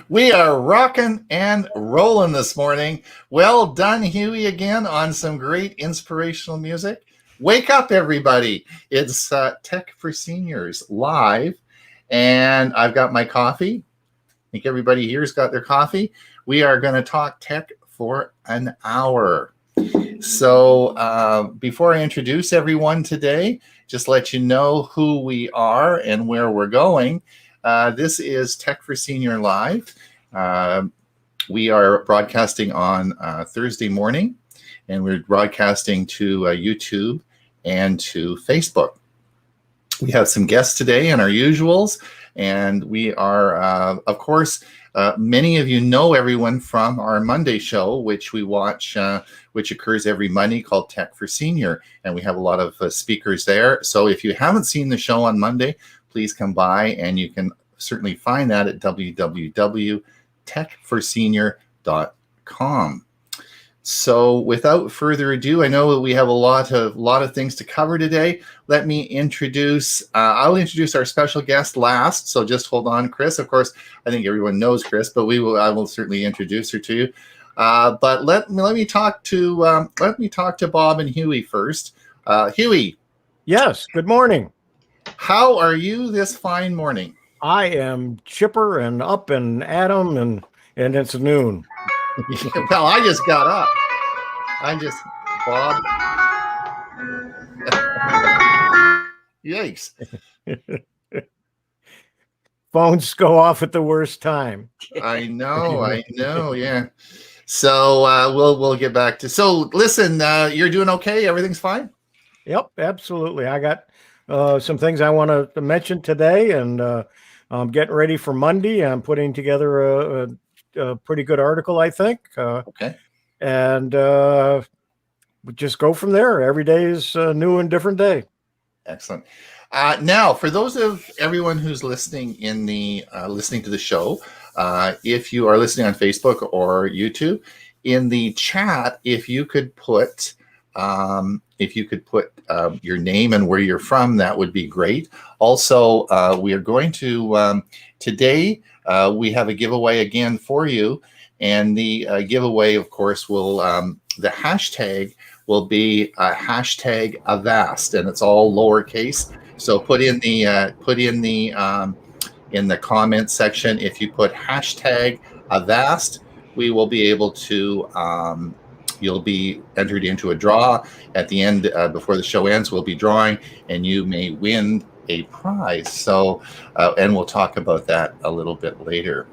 We are rocking and rolling this morning. Well done, Huey, again on some great inspirational music. Wake up, everybody. It's Tech for Seniors live, and I've got my coffee. I think everybody here's got their coffee. We are going to talk tech for an hour. So before I introduce everyone today, just let you know who we are and where we're going. This is Tech for Senior Live. We are broadcasting on Thursday morning, and we're broadcasting to YouTube and to Facebook. We have some guests today and our usuals, and we are, of course, many of you know everyone from our Monday show, which we watch, which occurs every Monday, called Tech for Senior, and we have a lot of speakers there. So if you haven't seen the show on Monday, please come by, and you can certainly find that at www.techforsenior.com. So without further ado, I know that we have a lot of things to cover today. Let me introduce, I'll introduce our special guest last. So just hold on, Chris. Of course, I think everyone knows Chris, but I will certainly introduce her to you. But let me talk to Bob and Huey first. Huey. Yes. Good morning. How are you this fine morning? I am chipper and up and at 'em, and it's noon. Well, I just got up. Bob. Yikes. Phones go off at the worst time. I know, yeah. So we'll get back to. So listen, you're doing okay? Everything's fine? Yep, absolutely. I got some things I want to mention today, and I'm getting ready for Monday. I'm putting together a pretty good article, I think. Okay. And we just go from there. Every day is a new and different day. Excellent. Now, for those of everyone who's listening listening to the show, if you are listening on Facebook or YouTube, in the chat, if you could put your name and where you're from, that would be great. Also, we are going to today. We have a giveaway again for you, and the giveaway, of course, will the hashtag will be hashtag Avast, and it's all lowercase. So put in the comment section, if you put hashtag Avast, we will be able to. You'll be entered into a draw at the end. Before the show ends, we'll be drawing, and you may win a prize. So, and we'll talk about that a little bit later.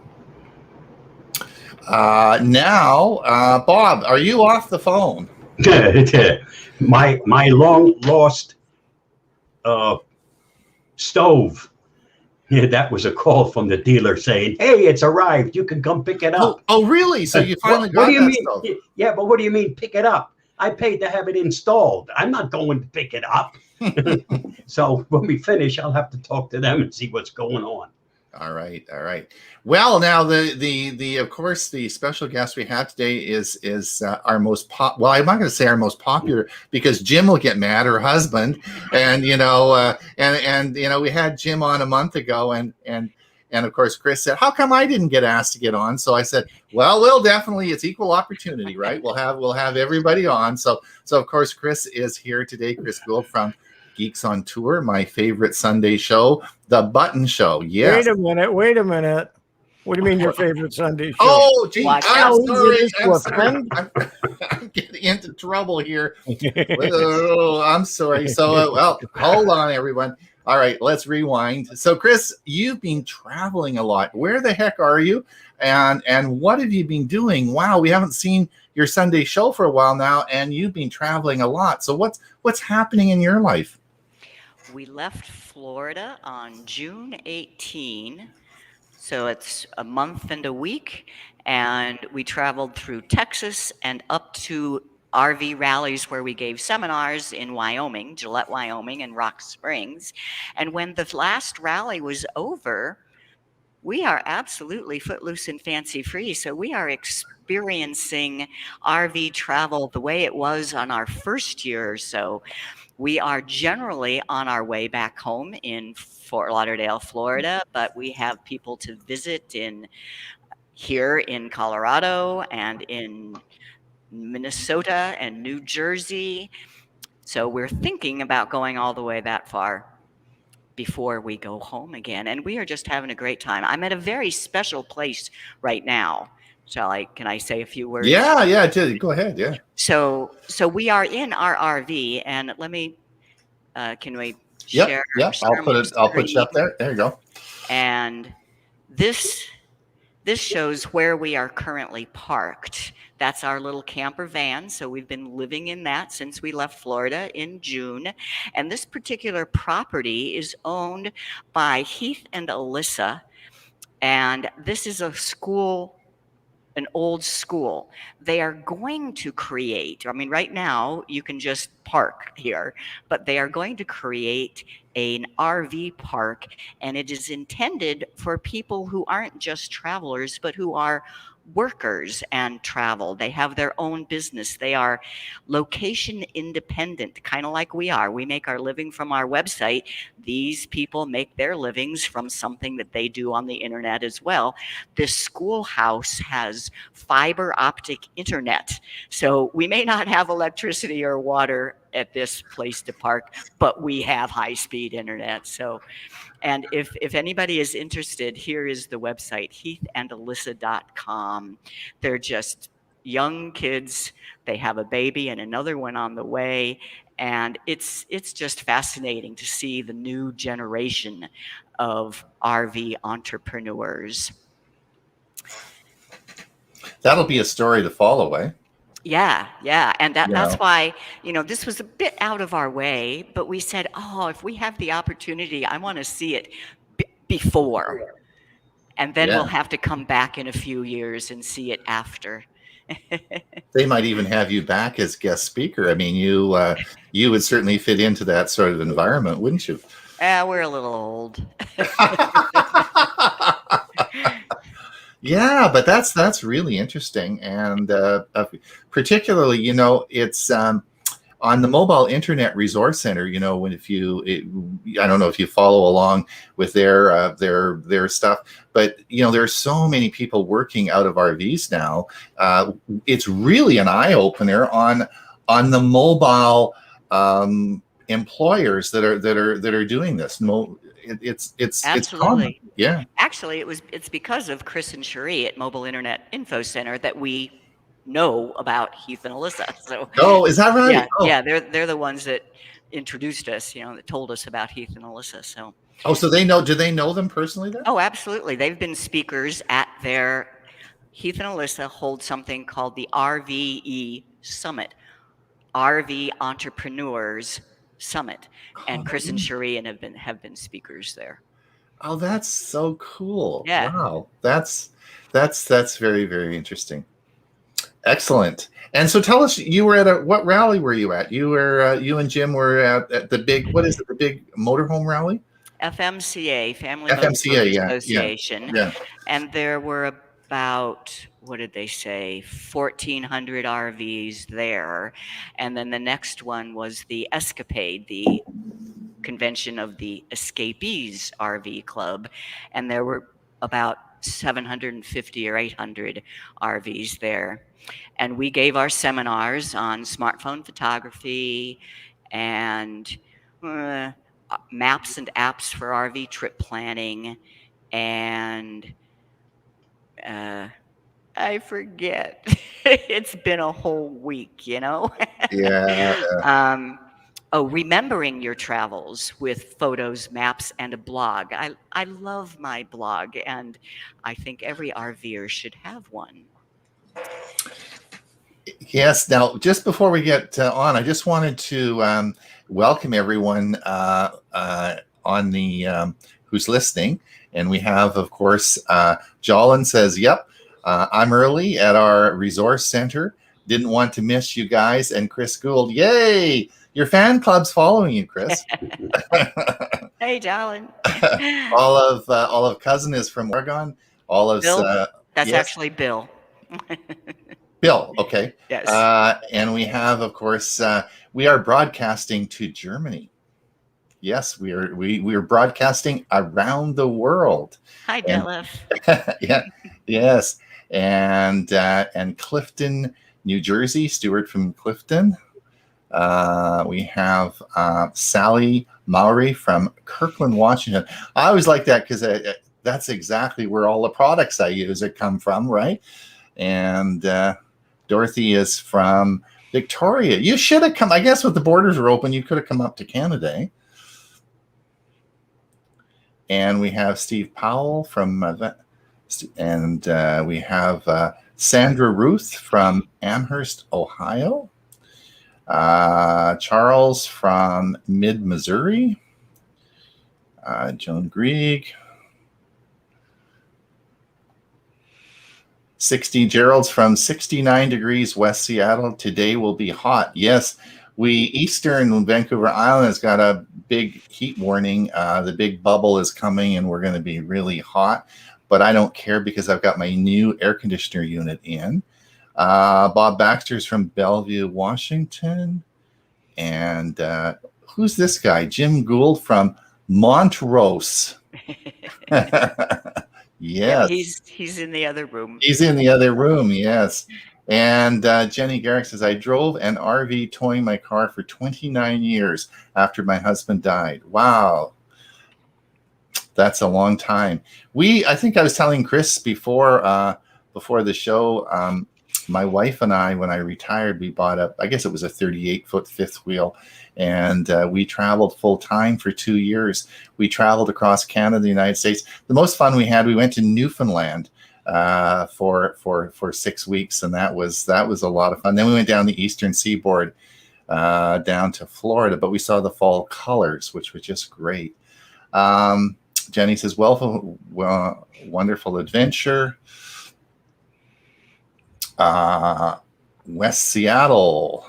Now, Bob, are you off the phone? My long lost stove. Yeah, that was a call from the dealer saying, "Hey, it's arrived. You can come pick it up." Oh, really? So you finally got what do you that mean? stove? Yeah, but what do you mean pick it up? I paid to have it installed. I'm not going to pick it up. So when we finish, I'll have to talk to them and see what's going on. All right. Well, now the of course the special guest we have today is our most well, I'm not going to say our most popular, because Jim will get mad, her husband, and we had Jim on a month ago, and of course Chris said, "How come I didn't get asked to get on?" So I said, "Well, we'll definitely, it's equal opportunity, right? We'll have everybody on." So of course Chris is here today. Chris Gould from Geeks on Tour, my favorite Sunday show, The Button Show. Yes. Wait a minute. What do you mean your favorite Sunday show? Oh, gee, I'm sorry. I'm I'm getting into trouble here. Oh, I'm sorry. So, well, hold on, everyone. All right, let's rewind. So, Chris, you've been traveling a lot. Where the heck are you? And what have you been doing? Wow, we haven't seen your Sunday show for a while now, and you've been traveling a lot. So, what's happening in your life? We left Florida on June 18, So it's a month and a week, and we traveled through Texas and up to RV rallies where we gave seminars in Wyoming, Gillette, Wyoming, and Rock Springs. And when the last rally was over, we are absolutely footloose and fancy free. So we are experiencing RV travel the way it was on our first year or so. We are generally on our way back home in Fort Lauderdale, Florida, but we have people to visit here in Colorado and in Minnesota and New Jersey. So we're thinking about going all the way that far before we go home again. And we are just having a great time. I'm at a very special place right now. Can I say a few words? Yeah, go ahead. Yeah. So we are in our RV, and let me, can we Yep. share? Yep. I'll put you up there. There you go. And this shows where we are currently parked. That's our little camper van. So we've been living in that since we left Florida in June. And this particular property is owned by Heath and Alyssa. And this is a school, an old school. They are going to create, right now you can just park here, but they are going to create an RV park, and it is intended for people who aren't just travelers, but who are workers and travel. They have their own business. They are location independent, kind of like we are. We make our living from our website. These people make their livings from something that they do on the internet as well. This schoolhouse has fiber optic internet. So we may not have electricity or water at this place to park, but we have high-speed internet. So, and if anybody is interested, here is the website, heathandalyssa.com. They're just young kids. They have a baby and another one on the way. And it's just fascinating to see the new generation of RV entrepreneurs. That'll be a story to follow, eh? Yeah. And that's why, this was a bit out of our way, but we said, if we have the opportunity, I want to see it before. And then we'll have to come back in a few years and see it after. They might even have you back as guest speaker. I mean, you would certainly fit into that sort of environment, wouldn't you? We're a little old. Yeah, but that's really interesting, and particularly, it's on the Mobile Internet Resource Center. I don't know if you follow along with their stuff, but there are so many people working out of RVs now. It's really an eye opener on the mobile employers that are doing this. It's absolutely. Yeah. Actually, it's because of Chris and Cherie at Mobile Internet Info Center that we know about Heath and Alyssa. So. Oh, is that right? Yeah, they're the ones that introduced us. That told us about Heath and Alyssa. So. Oh, so they know? Do they know them personally then? Oh, absolutely. They've been speakers at their. Heath and Alyssa hold something called the RVE Summit, RV Entrepreneurs Summit, and Chris and Cherie have been speakers there. Oh, that's so cool! Yeah. Wow, that's very, very interesting. Excellent. And so, tell us, you were at what rally were you at? You and Jim were at the big. What is it? The big motorhome rally? FMCA, Family Motorhome Association. Yeah. And there were about, what did they say, 1,400 RVs there. And then the next one was the Escapade, the convention of the Escapees RV Club. And there were about 750 or 800 RVs there. And we gave our seminars on smartphone photography and maps and apps for RV trip planning, and I forget. It's been a whole week, Yeah. Remembering your travels with photos, maps, and a blog. I love my blog, and I think every RVer should have one. Yes. Now, just before we get on, I just wanted to welcome everyone on the who's listening. And we have, of course, Jolin says, yep, I'm early at our resource center. Didn't want to miss you guys. And Chris Gould, yay! Your fan club's following you, Chris. Hey, darling. Olive Cousin is from Oregon. Olive's Bill? That's yes. actually Bill. Bill, okay. Yes. And we have, of course, we are broadcasting to Germany. Yes, we are broadcasting around the world. Hi, Detlef. Yeah, yes, and Clifton, New Jersey. Stuart from Clifton. We have Sally Mowry from Kirkland, Washington. I always like that because that's exactly where all the products I use come from, right? And Dorothy is from Victoria. You should have come. I guess with the borders were open, you could have come up to Canada. Eh? And we have Steve Powell from, and we have Sandra Ruth from Amherst, Ohio. Charles from mid-Missouri. Joan Grieg. 60 Gerald's from 69 degrees West Seattle. Today will be hot. Yes, Eastern Vancouver Island has got a big heat warning. The big bubble is coming and we're going to be really hot, but I don't care because I've got my new air conditioner unit in. Bob Baxter's from Bellevue, Washington. And who's this guy? Jim Gould from Montrose. Yes. Yeah, he's in the other room. He's in the other room, yes. And Jenny Garrick says, I drove an RV towing my car for 29 years after my husband died. Wow. That's a long time. I think I was telling Chris before the show, my wife and I, when I retired, we bought I guess it was a 38-foot fifth wheel, and we traveled full time for 2 years. We traveled across Canada, the United States. The most fun we had, we went to Newfoundland for 6 weeks, and that was a lot of fun. Then we went down the eastern seaboard down to Florida, but we saw the fall colors, which was just great. Jenny says, well, wonderful adventure. West Seattle.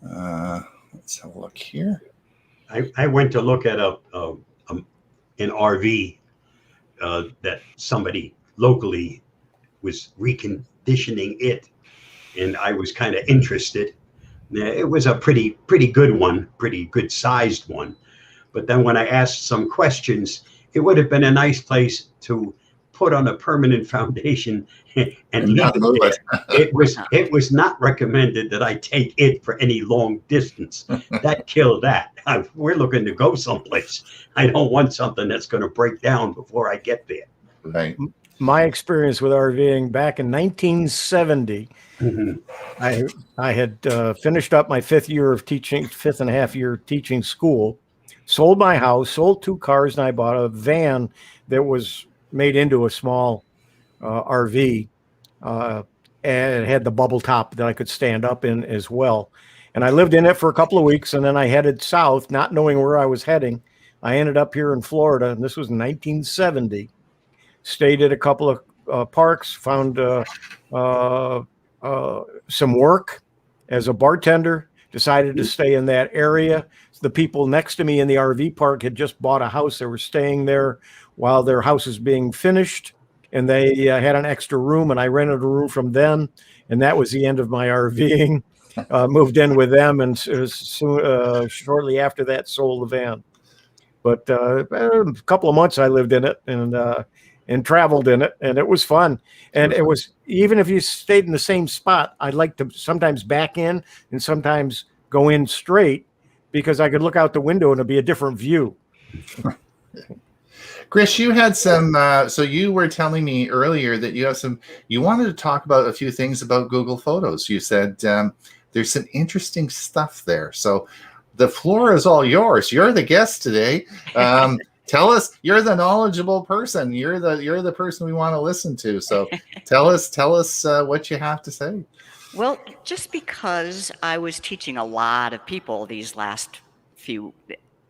Let's have a look here. I went to look at an RV that somebody locally was reconditioning it, and I was kind of interested. It was a pretty good one, pretty good sized one. But then when I asked some questions, it would have been a nice place to put on a permanent foundation and leave it there. It was not recommended that I take it for any long distance. That killed that. We're looking to go someplace. I don't want something that's going to break down before I get there. Right. My experience with RVing back in 1970, I had finished up my fifth and a half year teaching school, sold my house, sold 2 cars, and I bought a van that was made into a small RV, and it had the bubble top that I could stand up in as well. And I lived in it for a couple of weeks, and then I headed south, not knowing where I was heading. I ended up here in Florida, and this was 1970. Stayed at a couple of parks, found some work as a bartender, decided to stay in that area. The people next to me in the RV park had just bought a house. They were staying there while their house was being finished, and they had an extra room, and I rented a room from them, and that was the end of my RVing. Moved in with them, and shortly after that sold the van. But a couple of months I lived in it and traveled in it, and it was fun. And it was, even if you stayed in the same spot, I'd like to sometimes back in and sometimes go in straight, because I could look out the window and it'd be a different view. Chris, you had some, so you were telling me earlier that you wanted to talk about a few things about Google Photos. You said there's some interesting stuff there. So the floor is all yours. You're the guest today. Tell us, you're the knowledgeable person. You're the person we want to listen to. So tell us what you have to say. Well, just because I was teaching a lot of people these last few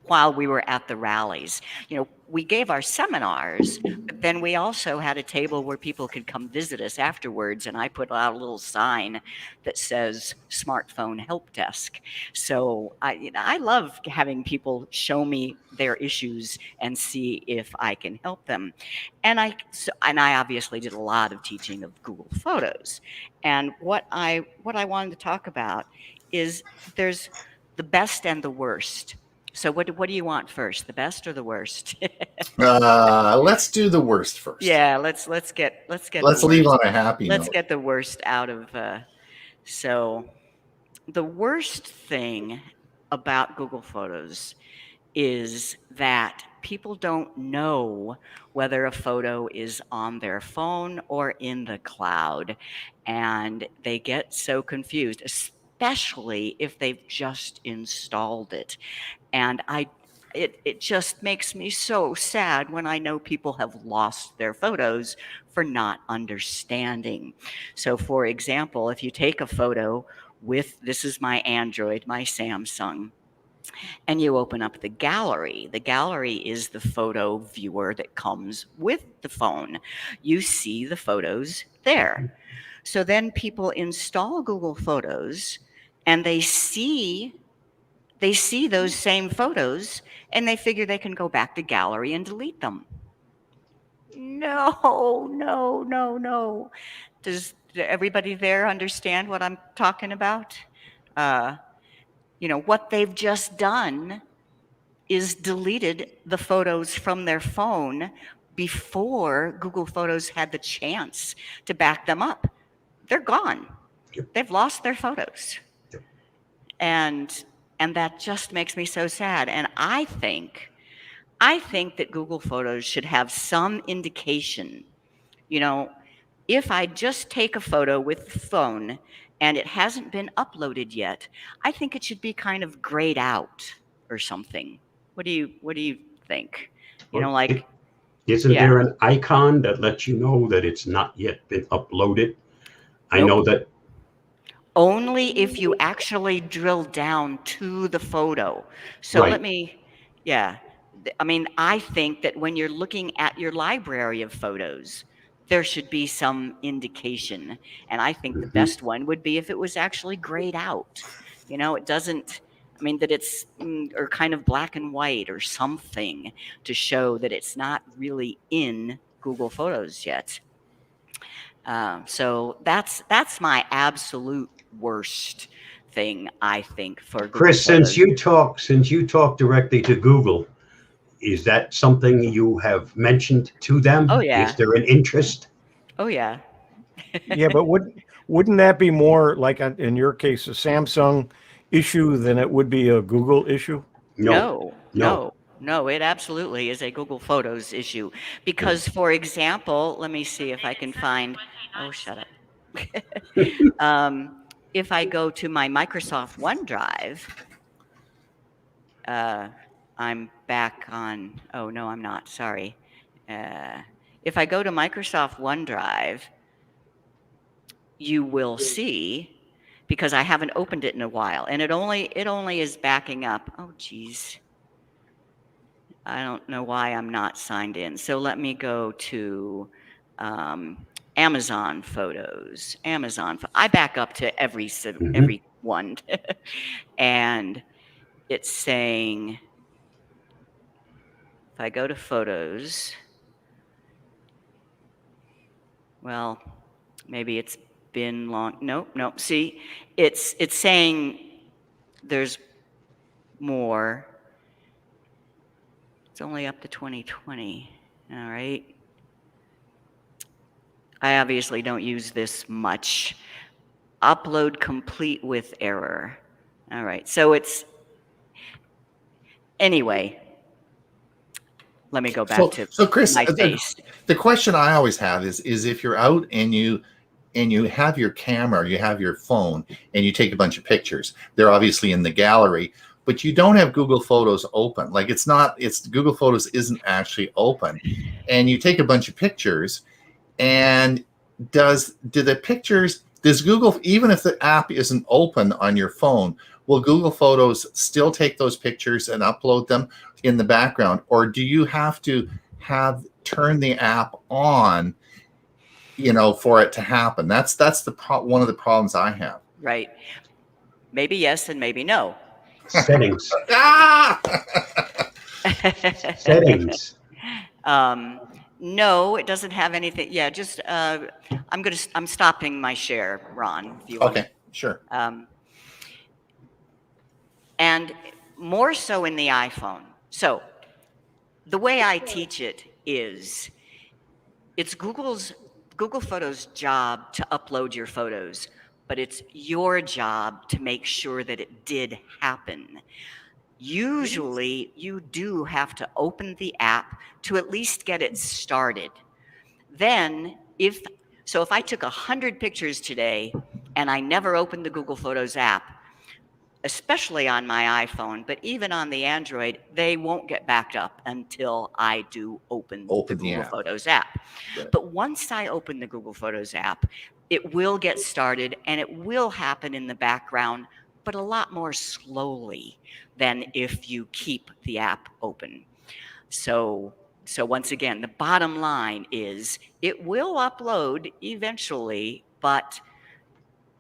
while we were at the rallies. You know, we gave our seminars, but then we also had a table where people could come visit us afterwards. And I put out a little sign that says smartphone help desk. So I love having people show me their issues and see if I can help them. And I obviously did a lot of teaching of Google Photos. And what I wanted to talk about is there's the best and the worst. So what do you want first, the best or the worst? Let's do the worst first. Yeah, let's get Let's the leave worst. on a happy Let's note. get the worst out of. So the worst thing about Google Photos is that people don't know whether a photo is on their phone or in the cloud, and they get so confused, especially if they've just installed it. And it just makes me so sad when I know people have lost their photos for not understanding. So for example, if you take a photo with, this is my Android, my Samsung, and you open up the gallery is the photo viewer that comes with the phone. You see the photos there. So then people install Google Photos and they see those same photos and they figure they can go back to gallery and delete them. No. Does everybody there understand what I'm talking about? You know, what they've just done is deleted the photos from their phone before Google Photos had the chance to back them up. They're gone. Yep. They've lost their photos. Yep. And that just makes me so sad. And I think that Google Photos should have some indication. You know, if I just take a photo with the phone and it hasn't been uploaded yet, I think it should be kind of grayed out or something. What do you think? You know, like, isn't there an icon that lets you know that it's not yet been uploaded? I know that only if you actually drill down to the photo. So Right. I mean, I think that when you're looking at your library of photos, there should be some indication. And I think the best one would be if it was actually grayed out. You know, it doesn't, I mean, that it's or kind of black and white or something to show that it's not really in Google Photos yet. So that's my absolute worst thing, I think, for Google Chris, Photos. since you talk directly to Google, is that something you have mentioned to them? Oh, yeah. Is there an interest? Oh yeah. Yeah, but wouldn't that be more like in your case a Samsung issue than it would be a Google issue? No. It absolutely is a Google Photos issue. Because, for example, let me see if I can find. Oh, shut up. If I go to my Microsoft OneDrive, I'm back on. Oh no, I'm not. Sorry. If I go to Microsoft OneDrive, you will see, because I haven't opened it in a while, and it only is backing up. Oh geez. I don't know why I'm not signed in. So let me go to Amazon Photos. I back up to every one, and it's saying, if I go to Photos, well, maybe it's been long. Nope. See, it's saying there's more. It's only up to 2020. All right. I obviously don't use this much. Upload complete with error. All right. So it's, anyway, let me go back to Chris, my face. The question I always have is if you're out and you have your camera, you have your phone, and you take a bunch of pictures, they're obviously in the gallery, but you don't have Google Photos open. Like Google Photos isn't actually open, and you take a bunch of pictures, and does Google, even if the app isn't open on your phone, will Google Photos still take those pictures and upload them in the background, or do you have to turn the app on, for it to happen? That's one of the problems I have. Right. Maybe yes and maybe no. Settings. Ah! Settings. No, it doesn't have anything. Yeah, just I'm stopping my share, Ron. If you want. Okay, sure. And more so in the iPhone. So the way I teach it is, it's Google Photos' job to upload your photos, but it's your job to make sure that it did happen. Usually, you do have to open the app to at least get it started. Then, if I took 100 pictures today and I never opened the Google Photos app, especially on my iPhone, but even on the Android, they won't get backed up until I do open the Google app. Photos app. Right. But once I open the Google Photos app, it will get started and it will happen in the background, but a lot more slowly than if you keep the app open. So once again, the bottom line is it will upload eventually, but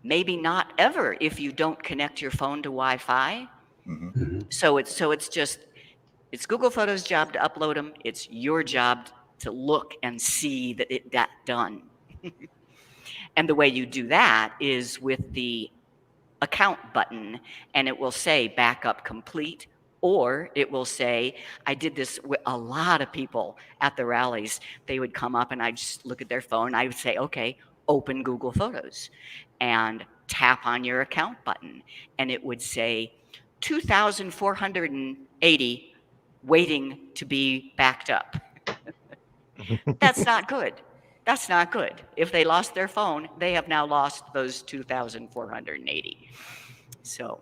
maybe not ever if you don't connect your phone to Wi-Fi. Mm-hmm. So it's Google Photos' job to upload them. It's your job to look and see that it got done. And the way you do that is with the account button, and it will say backup complete, or it will say, I did this with a lot of people at the rallies. They would come up and I'd just look at their phone. I would say, okay, open Google Photos and tap on your account button, and it would say 2,480 waiting to be backed up. That's not good. That's not good. If they lost their phone, they have now lost those 2,480. So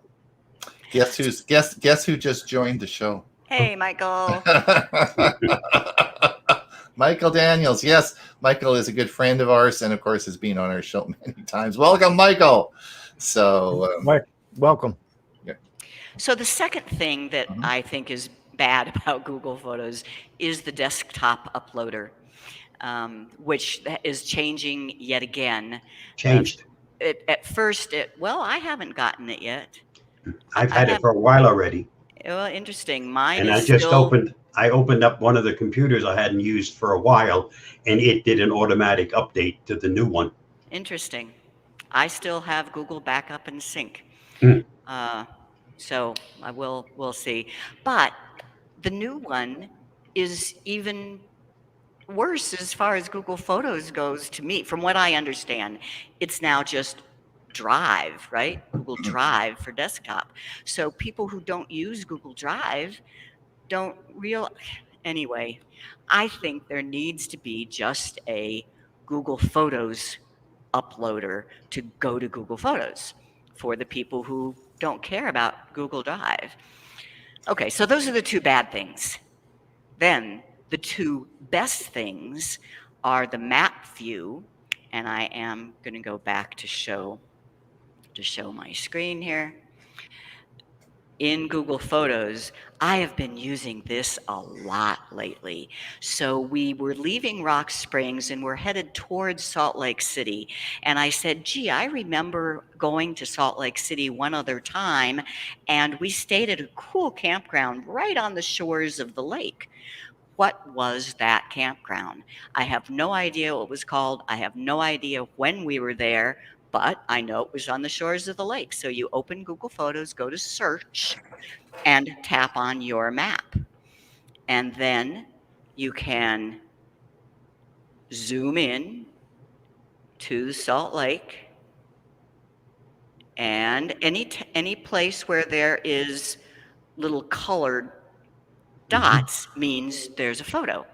guess who just joined the show? Hey, Michael. Michael Daniels. Yes, Michael is a good friend of ours, and of course has been on our show many times. Welcome, Michael. So, welcome. Yeah. So the second thing that I think is bad about Google Photos is the desktop uploader, which is changing yet again. Changed. At first, I haven't gotten it yet. I've had it for a while already. Well, interesting. Mine and is I just still... opened up one of the computers I hadn't used for a while, and it did an automatic update to the new one. Interesting. I still have Google Backup and Sync. So we'll see. But the new one is even worse as far as Google Photos goes to me. From what I understand, it's now just Drive, right? Google Drive for desktop. So people who don't use Google Drive don't anyway, I think there needs to be just a Google Photos uploader to go to Google Photos for the people who don't care about Google Drive. Okay, so those are the two bad things. Then the two best things are the map view, and I am going to go back to show my screen here. In Google Photos, I have been using this a lot lately. So we were leaving Rock Springs and we're headed towards Salt Lake City. And I said, gee, I remember going to Salt Lake City one other time, and we stayed at a cool campground right on the shores of the lake. What was that campground? I have no idea what it was called. I have no idea when we were there, but I know it was on the shores of the lake. So you open Google Photos, go to search, and tap on your map. And then you can zoom in to Salt Lake, and any place where there is little colored dots means there's a photo.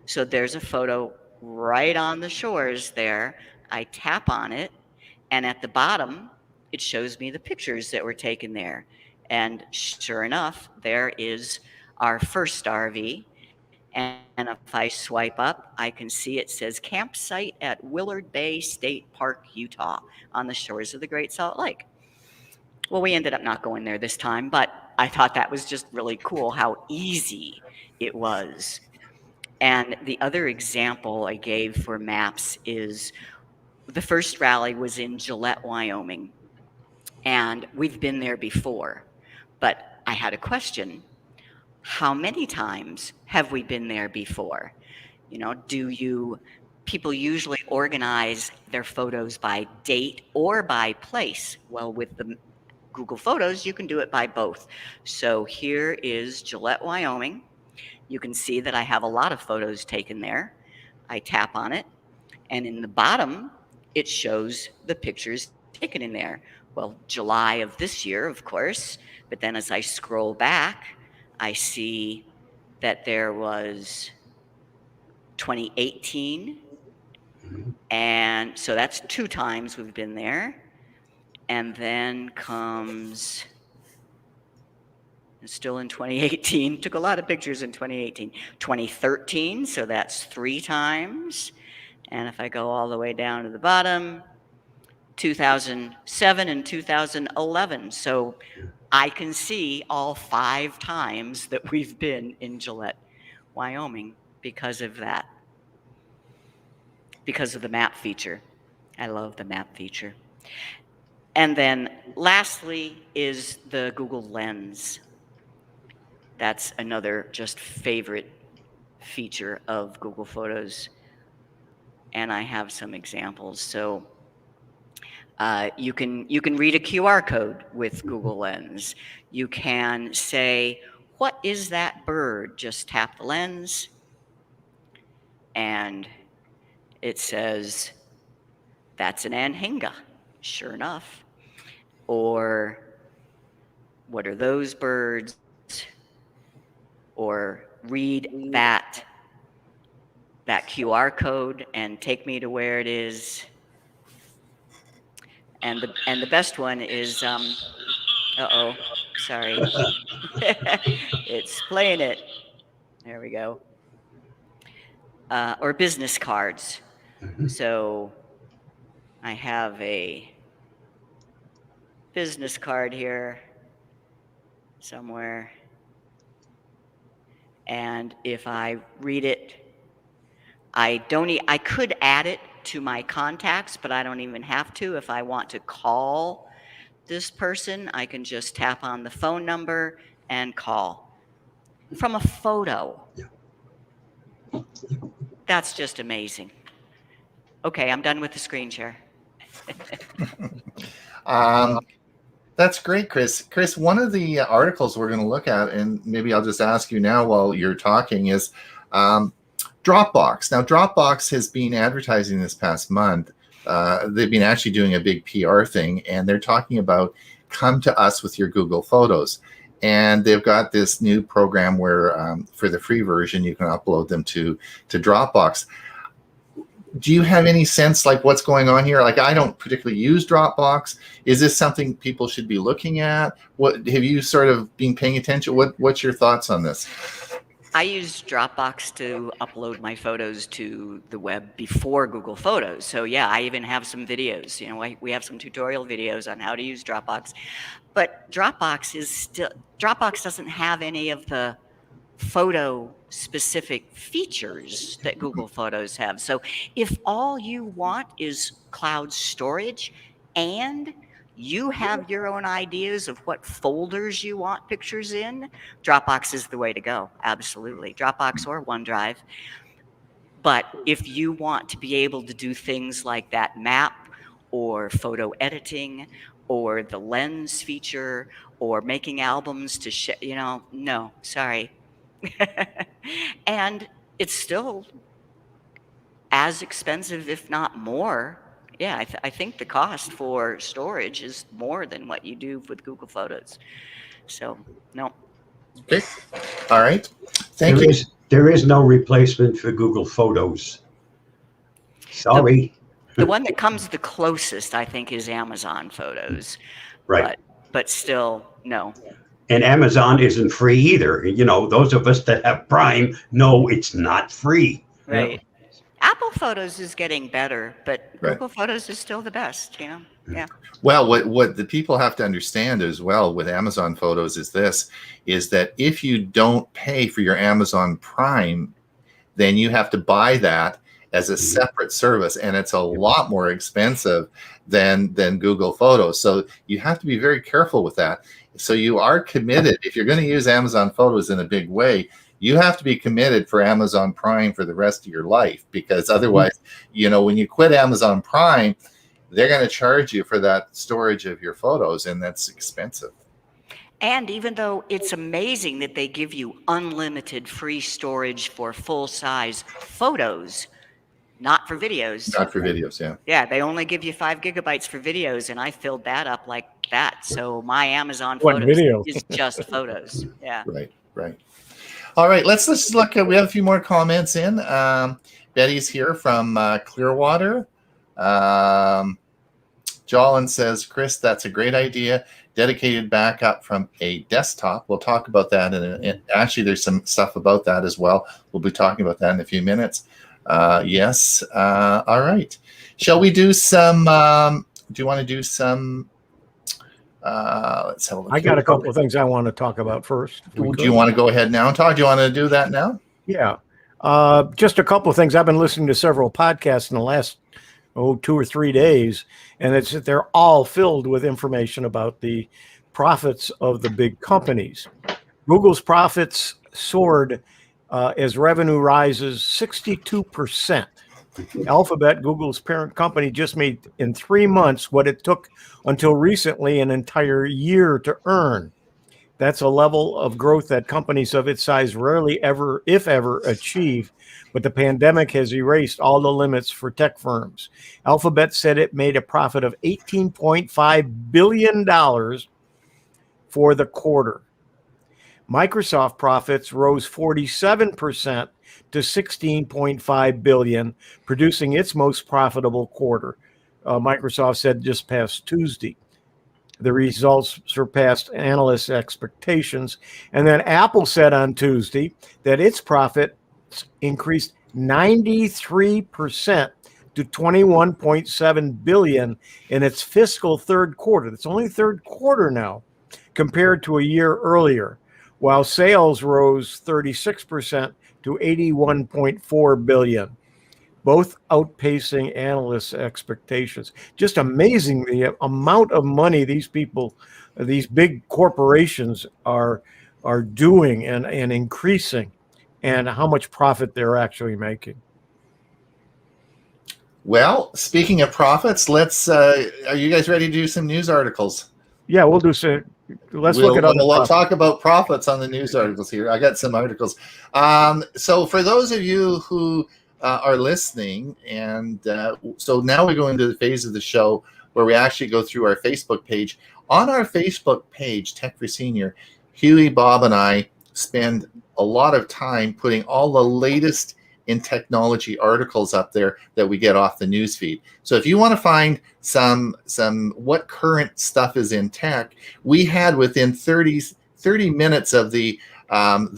So there's a photo right on the shores there. I tap on it, and at the bottom, it shows me the pictures that were taken there. And sure enough, there is our first RV. And if I swipe up, I can see it says campsite at Willard Bay State Park, Utah, on the shores of the Great Salt Lake. Well, we ended up not going there this time, but I thought that was just really cool how easy it was. And the other example I gave for maps is the first rally was in Gillette, Wyoming. And we've been there before. But I had a question. How many times have we been there before? You know, people usually organize their photos by date or by place. Well, with the Google Photos, you can do it by both. So here is Gillette, Wyoming. You can see that I have a lot of photos taken there. I tap on it, and in the bottom, it shows the pictures taken in there. Well, July of this year, of course, but then as I scroll back, I see that there was 2018, and so that's 2 times we've been there. And then comes, still in 2018, took a lot of pictures in 2018, 2013, so that's 3 times. And if I go all the way down to the bottom, 2007 and 2011. So I can see all 5 times that we've been in Gillette, Wyoming because of that, because of the map feature. I love the map feature. And then lastly is the Google Lens. That's another just favorite feature of Google Photos. And I have some examples. So you can read a QR code with Google Lens. You can say, what is that bird? Just tap the lens. And it says, that's an anhinga. Sure enough. Or what are those birds? Or read that QR code and take me to where it is. And the best one is uh-oh, sorry. It's playing it. There we go. Or business cards. So I have a business card here somewhere. And if I read it, I could add it to my contacts, but I don't even have to. If I want to call this person, I can just tap on the phone number and call from a photo. Yeah. That's just amazing. Okay, I'm done with the screen share. That's great, Chris. Chris, one of the articles we're going to look at, and maybe I'll just ask you now while you're talking, is Dropbox. Now, Dropbox has been advertising this past month. They've been actually doing a big PR thing, and they're talking about come to us with your Google Photos. And they've got this new program where for the free version, you can upload them to Dropbox. Do you have any sense like what's going on here? Like, I don't particularly use Dropbox. Is this something people should be looking at? What have you sort of been paying attention? What's your thoughts on this? I use Dropbox to upload my photos to the web before Google Photos. So yeah, I even have some videos. You know, we have some tutorial videos on how to use Dropbox. But Dropbox doesn't have any of the photo specific features that Google Photos have. So if all you want is cloud storage and you have your own ideas of what folders you want pictures in, Dropbox is the way to go. Absolutely. Dropbox or OneDrive. But if you want to be able to do things like that map or photo editing or the lens feature or making albums to share, you know, no, sorry. And it's still as expensive, if not more. Yeah, I think the cost for storage is more than what you do with Google Photos. So, no. Okay. All right. Thank you. There is no replacement for Google Photos. Sorry. The one that comes the closest, I think, is Amazon Photos. Right. But still, no. And Amazon isn't free either. You know, those of us that have Prime know it's not free. Right. Apple Photos is getting better, but Right. Google Photos is still the best, you know? Yeah. Well, what the people have to understand as well with Amazon Photos is that if you don't pay for your Amazon Prime, then you have to buy that as a separate service, and it's a lot more expensive than Google Photos. So you have to be very careful with that. So you are committed. If you're going to use Amazon Photos in a big way, you have to be committed for Amazon Prime for the rest of your life, because otherwise, when you quit Amazon Prime, they're going to charge you for that storage of your photos, and that's expensive. And even though it's amazing that they give you unlimited free storage for full-size photos, not for videos. Not for videos, yeah. Yeah, they only give you 5 gigabytes for videos, and I filled that up like that. So my Amazon What Photos video? is just photos. Yeah. Right. All right, let's look. We have a few more comments in. Betty's here from Clearwater. Jolin says, Chris, that's a great idea. Dedicated backup from a desktop. We'll talk about that. And actually, there's some stuff about that as well. We'll be talking about that in a few minutes. Yes. All right. Shall we do some? Do you want to do some? Let's have a look. I got a couple of things I want to talk about first. Do you want to go ahead now, Todd? Do you want to do that now? Yeah. Just a couple of things. I've been listening to several podcasts in the last 2 or 3 days, and they're all filled with information about the profits of the big companies. Google's profits soared as revenue rises 62%. Alphabet, Google's parent company, just made in 3 months what it took until recently an entire year to earn. That's a level of growth that companies of its size rarely ever, if ever, achieve. But the pandemic has erased all the limits for tech firms. Alphabet said it made a profit of $18.5 billion for the quarter. Microsoft profits rose 47% to $16.5 billion, producing its most profitable quarter. Microsoft said just past Tuesday. The results surpassed analysts' expectations. And then Apple said on Tuesday that its profits increased 93% to $21.7 billion in its fiscal third quarter. That's only third quarter now, compared to a year earlier, while sales rose 36% to $81.4 billion. Both outpacing analysts' expectations. Just amazing the amount of money these people, these big corporations are doing and increasing, and how much profit they're actually making. Well, speaking of profits, let's. Are you guys ready to do some news articles? Yeah, we'll do so. Let's look at other. We'll talk about profits on the news articles here. I got some articles. So for those of you who are listening, and so now we go into the phase of the show where we actually go through our Facebook page. On our Facebook page, Tech for Senior, Huey, Bob, and I spend a lot of time putting all the latest in technology articles up there that we get off the news feed. So if you want to find some what current stuff is in tech, we had within 30 minutes of the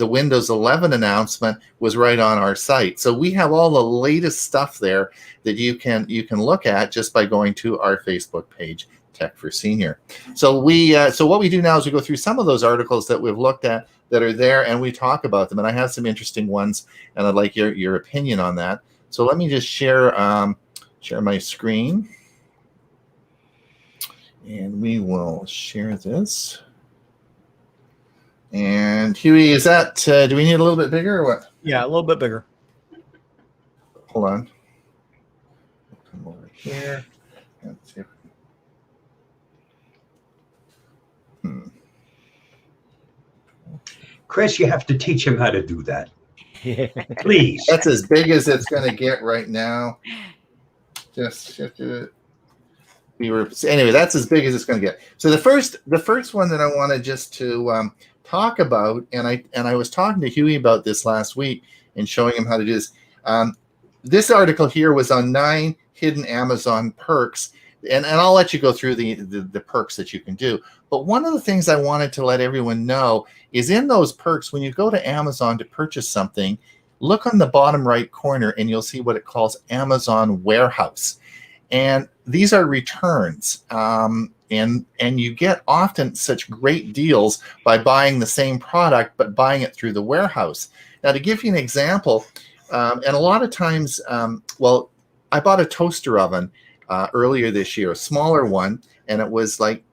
Windows 11 announcement was right on our site. So we have all the latest stuff there that you can look at just by going to our Facebook page, Tech for Senior. So what we do now is we go through some of those articles that we've looked at that are there, and we talk about them. And I have some interesting ones, and I'd like your opinion on that. So let me just share my screen, and we will share this. And Huey, is that, do we need a little bit bigger or what? Yeah, a little bit bigger. Hold on. Come over here. Let's see. Chris, you have to teach him how to do that. Please. That's as big as it's going to get right now. Anyway, that's as big as it's going to get. So the first one that I wanted just to talk about, and I was talking to Huey about this last week and showing him how to do this. This article here was on 9 hidden Amazon perks, and I'll let you go through the perks that you can do. But one of the things I wanted to let everyone know is in those perks, when you go to Amazon to purchase something, look on the bottom right corner and you'll see what it calls Amazon Warehouse. And these are returns. And you get often such great deals by buying the same product, but buying it through the warehouse. Now, to give you an example, and a lot of times, well, I bought a toaster oven earlier this year, a smaller one, and it was like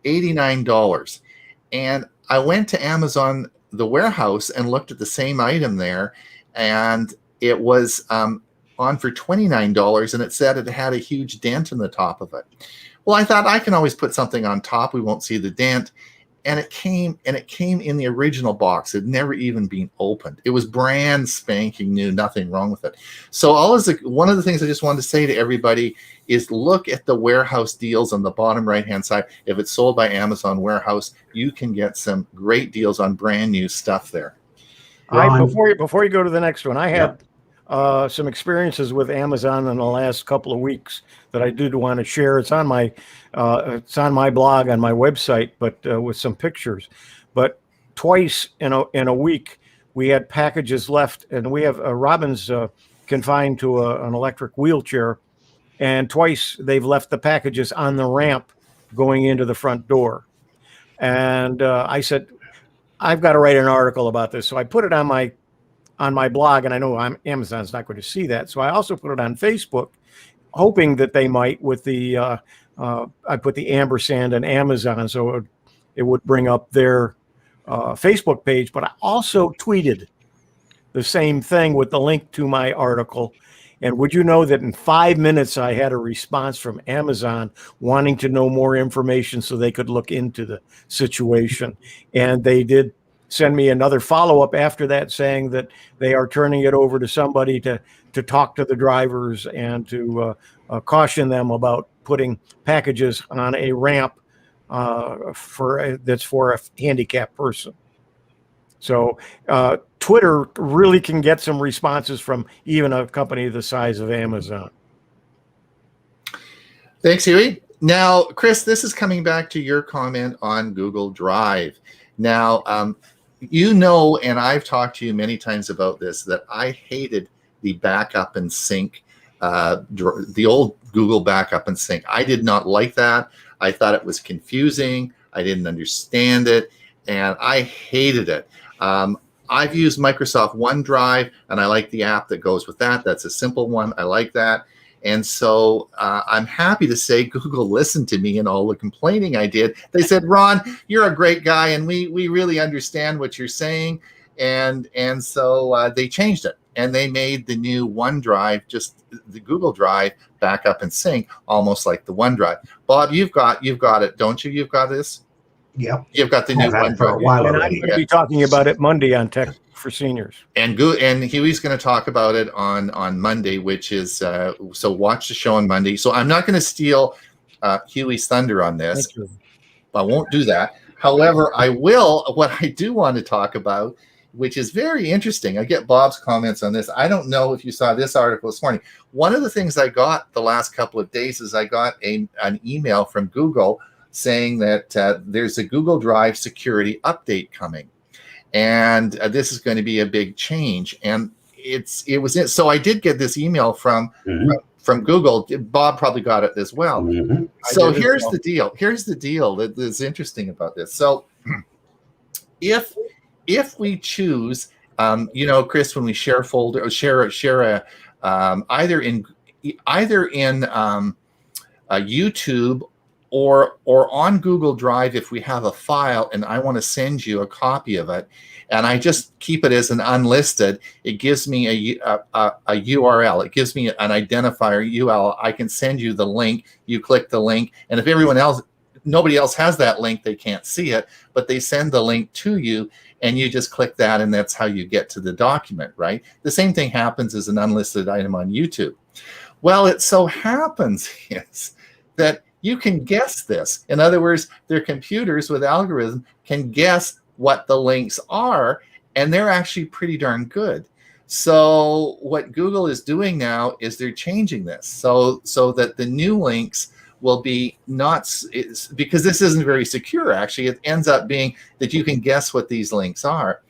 $89. And I went to Amazon, the warehouse, and looked at the same item there, and it was on for $29, and it said it had a huge dent in the top of it. Well, I thought I can always put something on top. We won't see the dent. And it came in the original box. It had never even been opened. It was brand spanking new, nothing wrong with it. So one of the things I just wanted to say to everybody is look at the warehouse deals on the bottom right-hand side. If it's sold by Amazon Warehouse, you can get some great deals on brand new stuff there. Right, before you go to the next one, I had some experiences with Amazon in the last couple of weeks that I did want to share. It's on my blog on my website, but with some pictures. But twice in a week, we had packages left, and we have Robin's confined to an electric wheelchair, and twice they've left the packages on the ramp going into the front door. And I said, I've got to write an article about this, so I put it on my blog, and I know Amazon's not going to see that. So I also put it on Facebook, hoping that they might with the, I put the ampersand and Amazon, so it would bring up their Facebook page. But I also tweeted the same thing with the link to my article. And would you know that in 5 minutes, I had a response from Amazon wanting to know more information so they could look into the situation. And they did send me another follow-up after that saying that they are turning it over to somebody to talk to the drivers and to caution them about putting packages on a ramp that's for a handicapped person. So Twitter really can get some responses from even a company the size of Amazon. Thanks, Huey. Now, Chris, this is coming back to your comment on Google Drive. Now, you know, and I've talked to you many times about this, that I hated the backup and sync, the old Google backup and sync. I did not like that. I thought it was confusing. I didn't understand it, and I hated it. I've used Microsoft OneDrive, and I like the app that goes with that. That's a simple one. I like that. And so I'm happy to say Google listened to me and all the complaining I did. They said, Ron, you're a great guy, and we really understand what you're saying. And so they changed it, and they made the new OneDrive, just the Google Drive, backup and sync, almost like the OneDrive. Bob, you've got it, don't you? You've got this? Yep. You've got the new OneDrive for a OneDrive. while And I'm already. going to be talking about it Monday on Tech for Seniors. And Huey's going to talk about it on Monday, which is so watch the show on Monday. So I'm not going to steal Huey's thunder on this. Thank you. I won't do that. However, I will. What I do want to talk about, which is very interesting. I get Bob's comments on this. I don't know if you saw this article this morning. One of the things I got the last couple of days is I got an email from Google saying that there's a Google Drive security update coming. And this is going to be a big change. And so I did get this email from Google. Bob probably got it as well. Mm-hmm. So here's the deal. Here's the deal that is interesting about this. So if we choose, Chris, when we share a folder or share either in YouTube or on Google Drive, if we have a file and I want to send you a copy of it, and I just keep it as an unlisted, it gives me a URL. It gives me an identifier URL. I can send you the link. You click the link, and if nobody else has that link, they can't see it, but they send the link to you, and you just click that, and that's how you get to the document, right? The same thing happens as an unlisted item on YouTube. Well, it so happens is that you can guess this. In other words, their computers with algorithms can guess what the links are, and they're actually pretty darn good. So what Google is doing now is they're changing this so that the new links will be because this isn't very secure, actually. It ends up being that you can guess what these links are.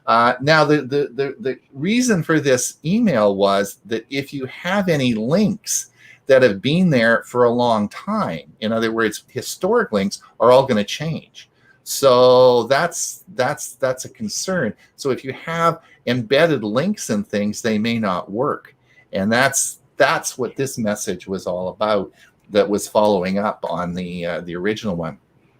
Now, the reason for this email was that if you have any links that have been there for a long time, in other words, historic links, are all going to change. So that's a concern. So if you have embedded links and things, they may not work. And that's what this message was all about, that was following up on the original one.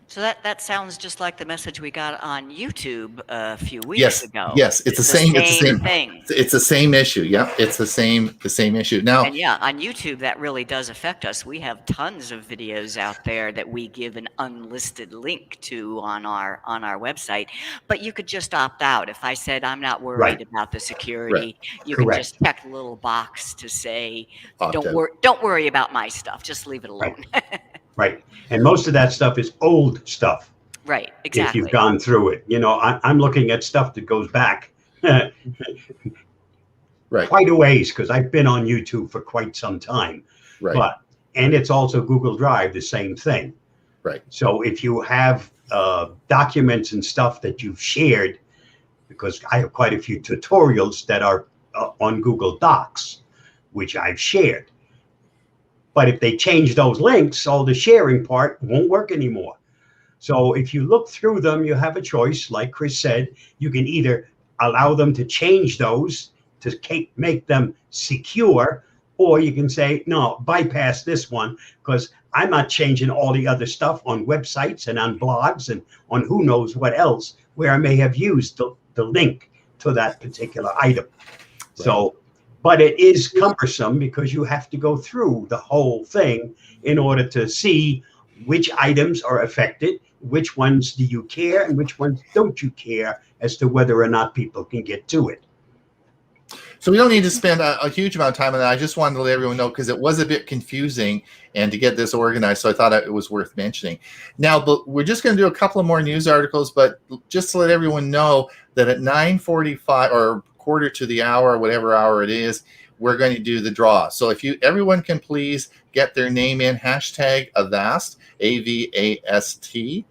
So that sounds just like the message we got on YouTube a few weeks ago. Yes, it's the same thing. It's the same issue. Yeah, it's the same issue. Now, and yeah, on YouTube that really does affect us. We have tons of videos out there that we give an unlisted link to on our website, but you could just opt out. If I said I'm not worried about the security, you can just check the little box to say don't worry about my stuff. Just leave it alone. Right. And most of that stuff is old stuff. Right. Exactly. If you've gone through it, I'm looking at stuff that goes back quite a ways, because I've been on YouTube for quite some time. Right. And it's also Google Drive, the same thing. Right. So if you have documents and stuff that you've shared, because I have quite a few tutorials that are on Google Docs, which I've shared. But if they change those links, all the sharing part won't work anymore. So if you look through them, you have a choice. Like Chris said, you can either allow them to change those to make them secure, or you can say, no, bypass this one, because I'm not changing all the other stuff on websites and on blogs and on who knows what else, where I may have used the link to that particular item. Right. So, but it is cumbersome, because you have to go through the whole thing in order to see which items are affected, which ones do you care, and which ones don't you care, as to whether or not people can get to it. So we don't need to spend a huge amount of time on that. I just wanted to let everyone know, because it was a bit confusing and to get this organized. So I thought it was worth mentioning. Now, but we're just going to do a couple of more news articles, but just to let everyone know that at 9:45 or quarter to the hour, whatever hour it is, we're going to do the draw. So if everyone can please get their name in, hashtag Avast, AVAST.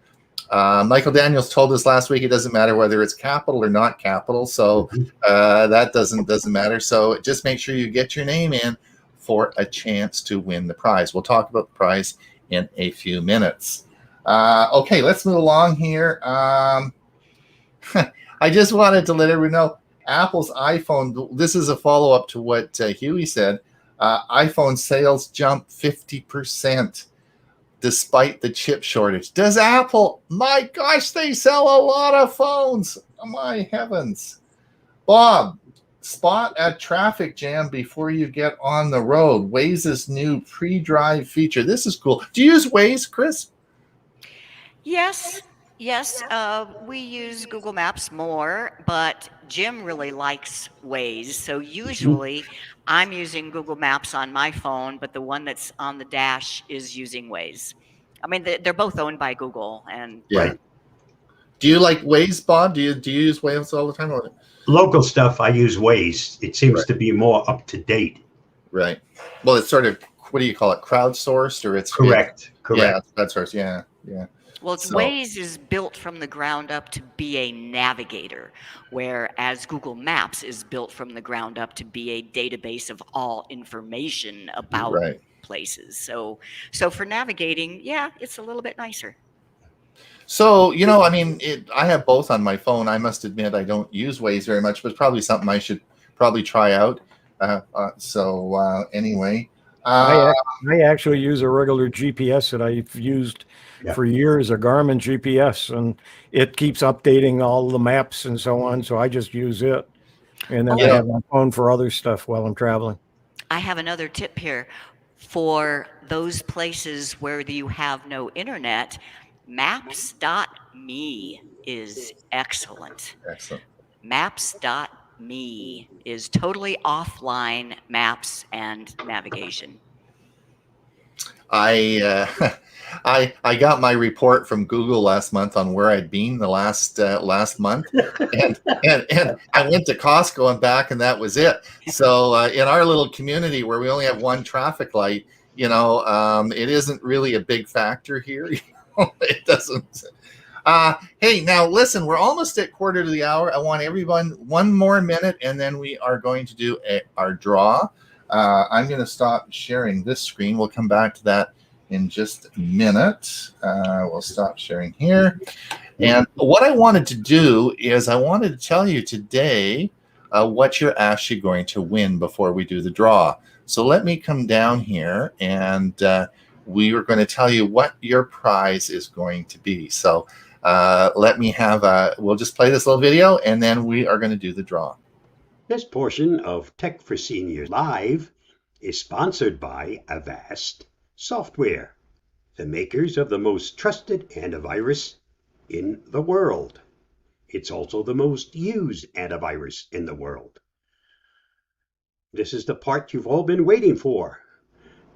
Michael Daniels told us last week it doesn't matter whether it's capital or not capital, so that doesn't matter. So just make sure you get your name in for a chance to win the prize. We'll talk about the prize in a few minutes. Okay, let's move along here. I just wanted to let everyone know, Apple's iPhone, this is a follow-up to what Huey said, iPhone sales jumped 50% despite the chip shortage. Does Apple? My gosh, they sell a lot of phones. Oh, my heavens. Bob, spot a traffic jam before you get on the road. Waze's new pre-drive feature. This is cool. Do you use Waze, Chris? Yes. We use Google Maps more, but Jim really likes Waze. So usually I'm using Google Maps on my phone, but the one that's on the dash is using Waze. I mean, they're both owned by Google. And Right. Do you like Waze, Bob? Do you use Waze all the time? Or? Local stuff, I use Waze. It seems to be more up to date. Right. Well, it's sort of, what do you call it? Crowdsourced, or it's correct. Yeah, crowdsourced. Yeah. Well, Waze is built from the ground up to be a navigator, whereas Google Maps is built from the ground up to be a database of all information about places. So for navigating, yeah, it's a little bit nicer. So, I mean, I have both on my phone. I must admit I don't use Waze very much, but it's probably something I should probably try out. Anyway. I actually use a regular GPS that I've used for years, a Garmin GPS, and it keeps updating all the maps and so on. So I just use it. And then I have my phone for other stuff while I'm traveling. I have another tip here. For those places where you have no internet, Maps.me is excellent. Maps.me is totally offline maps and navigation. I got my report from Google last month on where I'd been the last month, and I went to Costco and back, and that was it. So in our little community where we only have one traffic light, it isn't really a big factor here. It doesn't. Hey, now listen, we're almost at quarter to the hour. I want everyone 1 more minute, and then we are going to do our draw. I'm going to stop sharing this screen. We'll come back to that in just a minute. We'll stop sharing here. And what I wanted to do is I wanted to tell you today what you're actually going to win before we do the draw. So let me come down here, and we are going to tell you what your prize is going to be. So let me we'll just play this little video, and then we are going to do the draw. This portion of Tech for Seniors Live is sponsored by Avast Software, the makers of the most trusted antivirus in the world. It's also the most used antivirus in the world. This is the part you've all been waiting for.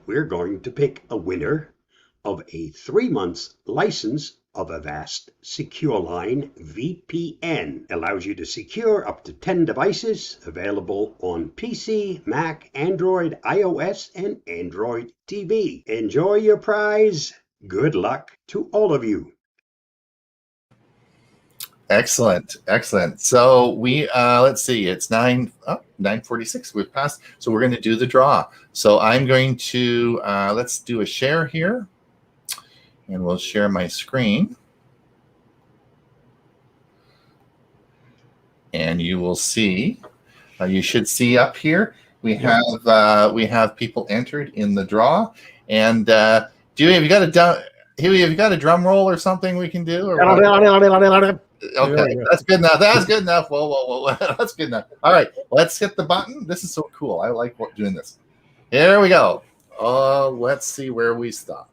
We're going to pick a winner of a 3-month license of Avast SecureLine VPN. Allows you to secure up to 10 devices, available on PC, Mac, Android, iOS, and Android TV. Enjoy your prize. Good luck to all of you. Excellent, excellent. So we let's see, it's 9:46. We've passed. So we're going to do the draw. So I'm going to let's do a share here, and we'll share my screen, and you will see. You should see up here. We have people entered in the draw. And Dewey, have you got a drum roll or something we can do? Or okay, that's good enough. That's good enough. Whoa. That's good enough. All right, let's hit the button. This is so cool. I like doing this. Here we go. Let's see where we stop.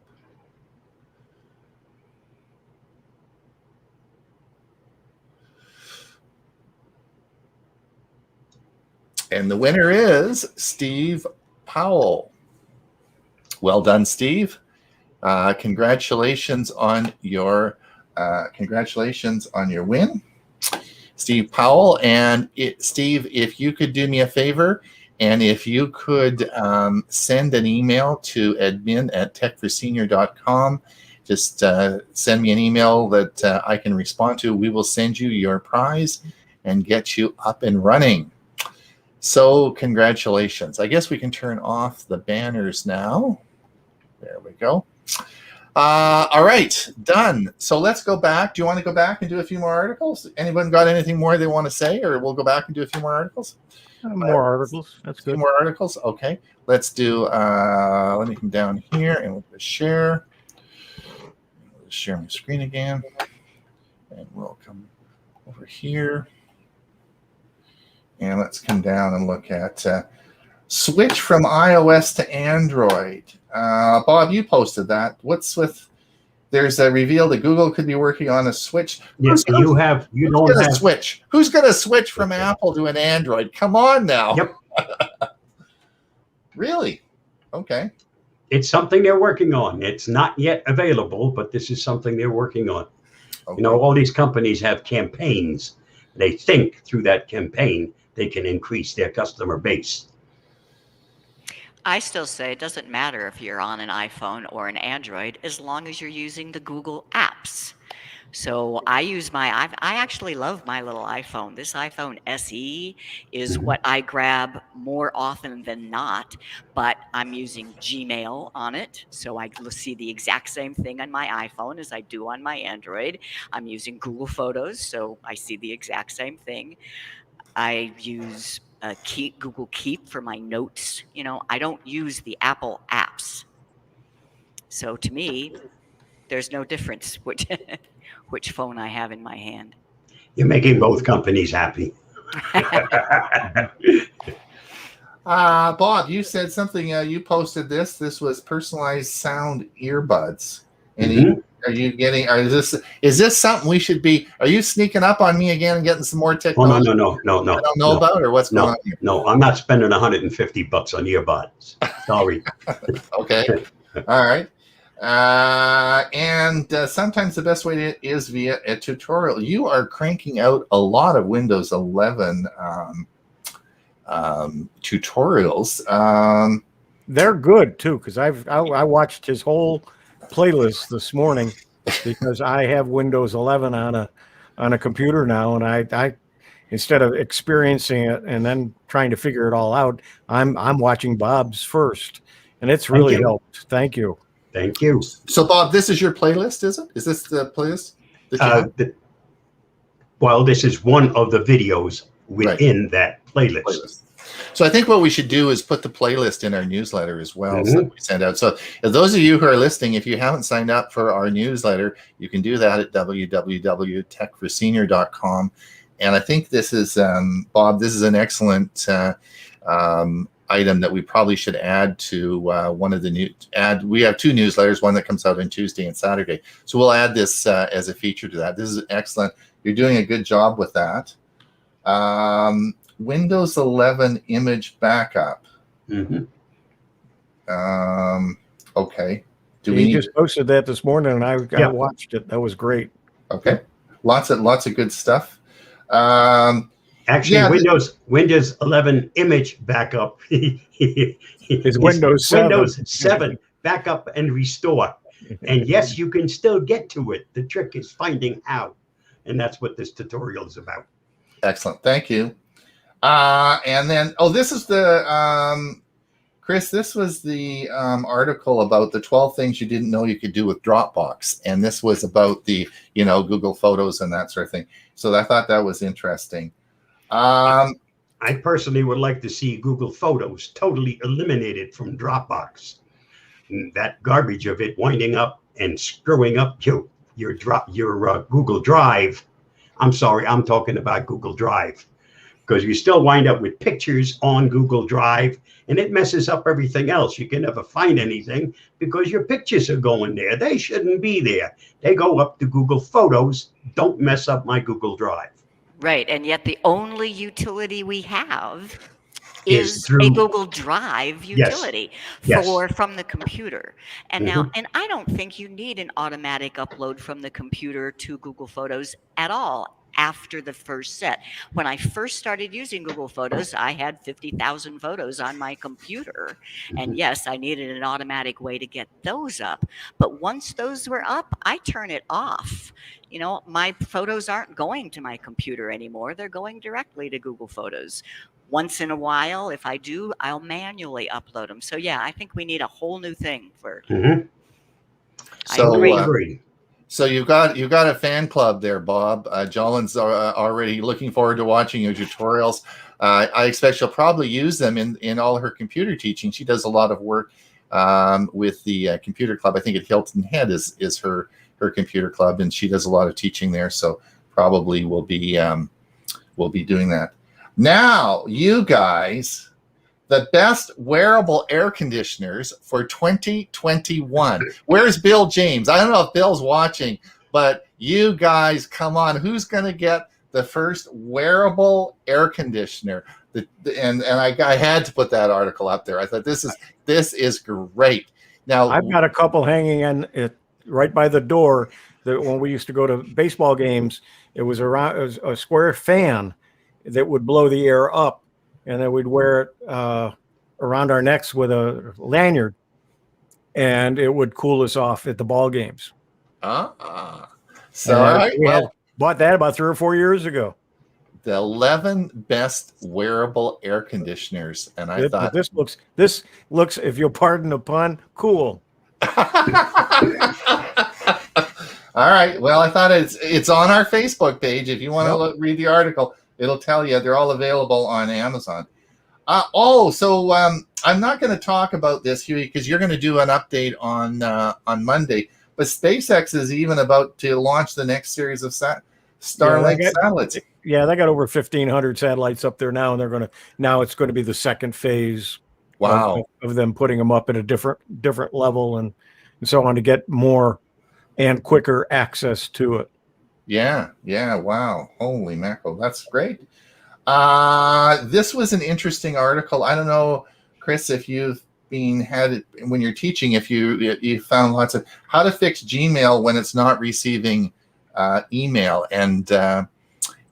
And the winner is Steve Powell. Well done, Steve. Congratulations on your win, Steve Powell. And Steve, if you could do me a favor, and if you could send an email to admin@techforsenior.com, just send me an email that I can respond to. We will send you your prize and get you up and running. So congratulations. I guess we can turn off the banners now. There we go. All right, done. So let's go back. Do you want to go back and do a few more articles? Anyone got anything more they want to say, or we'll go back and do a few more articles? More articles. That's good. More articles. Okay. Let's do. Let me come down here and we'll share. Share my screen again, and we'll come over here, and let's come down and look at switch from iOS to Android. Bob, you posted that. What's with? There's a reveal that Google could be working on a switch. Yes, you don't have switch. Who's going to switch from Apple to an Android? Come on now. Yep. Really? Okay. It's something they're working on. It's not yet available, but this is something they're working on. Okay. You know, all these companies have campaigns. They think through that campaign they can increase their customer base. I still say it doesn't matter if you're on an iPhone or an Android as long as you're using the Google apps. So I actually love my little iPhone. This iPhone SE is what I grab more often than not, but I'm using Gmail on it. So I see the exact same thing on my iPhone as I do on my Android. I'm using Google Photos, so I see the exact same thing. I use Google Keep for my notes. You know, I don't use the Apple apps. So to me, there's no difference which phone I have in my hand. You're making both companies happy. Bob, you said something. You posted this. This was personalized sound earbuds. And are you getting? Is this something we should be? Are you sneaking up on me again and getting some more technology? Oh, no. I don't know about, or what's going on here? No, I'm not spending $150 on earbuds. Sorry. Okay. All right. And sometimes the best way is via a tutorial. You are cranking out a lot of Windows 11 tutorials. They're good too, because I watched his whole playlist this morning. because I have Windows 11 on a computer now, and I instead of experiencing it and then trying to figure it all out, I'm watching Bob's first, and it's Thank really you. helped. Thank you. Thank you. So, Bob, this is your playlist, is it? Is this the playlist that you have? Well, this is one of the videos within that playlist. Playlist. So I think what we should do is put the playlist in our newsletter as well, so Mhm. that we send out. So if those of you who are listening, if you haven't signed up for our newsletter, you can do that at www.techforsenior.com. And I think this is, Bob, this is an excellent item that we probably should add to one of the we have 2 newsletters, one that comes out on Tuesday and Saturday. So we'll add this as a feature to that. This is excellent. You're doing a good job with that. Windows 11 image backup. Mhm. Okay. He just posted that this morning, and I Yeah. watched it. That was great. Okay. Lots of good stuff. Actually, Yeah, Windows 11 image backup is Windows 7. Windows 7 backup and restore. And yes, you can still get to it. The trick is finding how. And that's what this tutorial is about. Excellent. Thank you. And then, this is the, Chris, this was the article about the 12 things you didn't know you could do with Dropbox. And this was about the, Google Photos and that sort of thing. So I thought that was interesting. I personally would like to see Google Photos totally eliminated from Dropbox. That garbage of it winding up and screwing up your Google Drive. I'm sorry, I'm talking about Google Drive, because you still wind up with pictures on Google Drive, and it messes up everything else. You can never find anything because your pictures are going there. They shouldn't be there. They go up to Google Photos. Don't mess up my Google Drive. Right, and yet the only utility we have Is is through- a Google Drive utility Yes. from the computer. And now, and I don't think you need an automatic upload from the computer to Google Photos at all after the first set. When I first started using Google Photos, I had 50,000 photos on my computer. And yes, I needed an automatic way to get those up. But once those were up, I turn it off. My photos aren't going to my computer anymore. They're going directly to Google Photos. Once in a while, if I do, I'll manually upload them. So yeah, I think we need a whole new thing for. Mhm. So, I agree. Agree. So you've got a fan club there, Bob. Jolin's already looking forward to watching your tutorials. I expect she'll probably use them in all her computer teaching. She does a lot of work with the computer club. I think at Hilton Head is her computer club, and she does a lot of teaching there. So probably we'll be doing that. Now, you guys, the best wearable air conditioners for 2021. Where's Bill James? I don't know if Bill's watching, but you guys, come on. Who's going to get the first wearable air conditioner? And I had to put that article up there. I thought this is great. Now I've got a couple hanging on it right by the door. That when we used to go to baseball games, it was a square fan that would blow the air up, and then we'd wear it around our necks with a lanyard, and it would cool us off at the ball games. So And all right, we had well, bought that about 3 or 4 years ago. the 11 best wearable air conditioners, and I thought This looks, if you'll pardon the pun, cool. All right. Well, I thought it's on our Facebook page. If you want to read the article, it'll tell you. They're all available on Amazon. So I'm not going to talk about this, Huey, because you're going to do an update on Monday. But SpaceX is even about to launch the next series of Starlink satellites. Yeah, they got over 1,500 satellites up there now, and it's going to be the second phase. Wow. Of them putting them up at a different level and so on to get more and quicker access to it. Yeah. Wow. Holy mackerel. That's great. This was an interesting article. I don't know, Chris, if you've had it when you're teaching, if you found lots of how to fix Gmail when it's not receiving email. And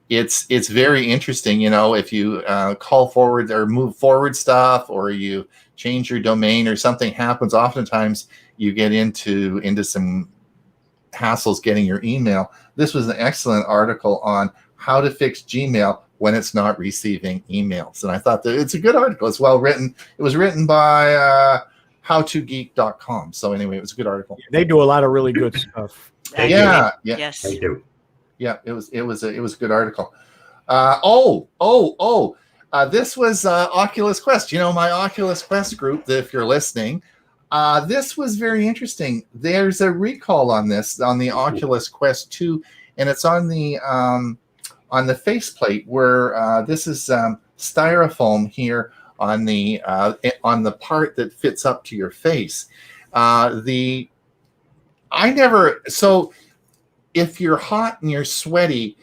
it's very interesting, if you call forward or move forward stuff, or you change your domain or something happens, oftentimes you get into some hassles getting your email, this was an excellent article on how to fix Gmail when it's not receiving emails. And I thought that it's a good article. It's well written. It was written by howtogeek.com. So anyway, it was a good article. They do a lot of really good stuff. Yeah. Yes. They do. Yeah, it was a good article. This was Oculus Quest. You know, my Oculus Quest group, if you're listening, this was very interesting. There's a recall on this, on the Oculus Quest 2, and it's on the faceplate where this is styrofoam here on the part that fits up to your face. If you're hot and you're sweaty,